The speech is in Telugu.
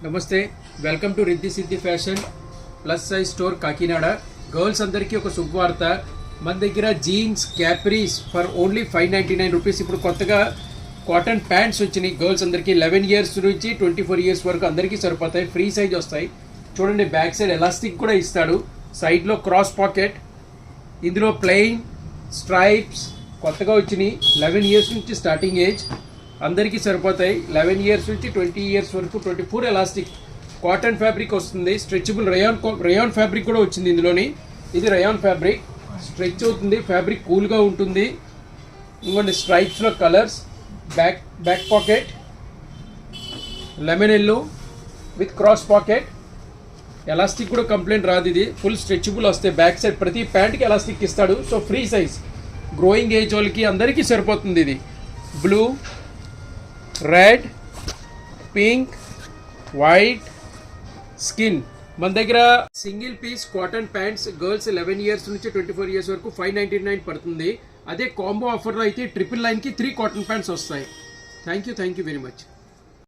నమస్తే, welcome to Riddhi Siddhi fashion plus size store Kakinada. Girls అందరికీ ఒక శుభవార్త. మన దగ్గర jeans capris for only 599 rupees. ఇప్పుడు కొత్తగా కాటన్ ప్యాంట్స్ వచ్చినాయి. గర్ల్స్ అందరికీ 11 ఇయర్స్ నుంచి 24 ఇయర్స్ వరకు అందరికీ సరిపోతాయి. ఫ్రీ సైజ్ వస్తాయి. చూడండి, బ్యాక్ సైడ్ ఎలాస్టిక్ కూడా ఇస్తాడు. సైడ్లో క్రాస్ పాకెట్. ఇందులో ప్లెయిన్ స్ట్రైప్స్ కొత్తగా వచ్చినాయి. 11 ఇయర్స్ నుంచి స్టార్టింగ్ ఏజ్ అందరికీ సరిపోతాయి. 11 ఇయర్స్ నుంచి 20 ఇయర్స్ వరకు 24 ఎలాస్టిక్ కాటన్ ఫ్యాబ్రిక్ వస్తుంది. స్ట్రెచబుల్ రయాన్ ఫ్యాబ్రిక్ కూడా వచ్చింది ఇందులోని. ఇది రయాన్ ఫ్యాబ్రిక్, స్ట్రెచ్ అవుతుంది. ఫ్యాబ్రిక్ కూల్గా ఉంటుంది. ఇంకొన్ని స్ట్రైప్స్లో colours. Back pocket lemon yellow with cross pocket. Elastic కూడా కంప్లైంట్ రాదు. ఇది ఫుల్ స్ట్రెచబుల్ వస్తాయి. బ్యాక్ సైడ్ ప్రతి ప్యాంట్కి ఎలాస్టిక్ ఇస్తాడు. So free size growing age వాళ్ళకి అందరికీ సరిపోతుంది. ఇది blue, red, pink, white, skin. మన దగ్గర single piece cotton pants girls 11 years నుంచి 24 ఇయర్స్ వరకు 599 పడుతుంది. అదే కాంబో ఆఫర్లో అయితే 999కి 3 కాటన్ ప్యాంట్స్ వస్తాయి. Thank you very much.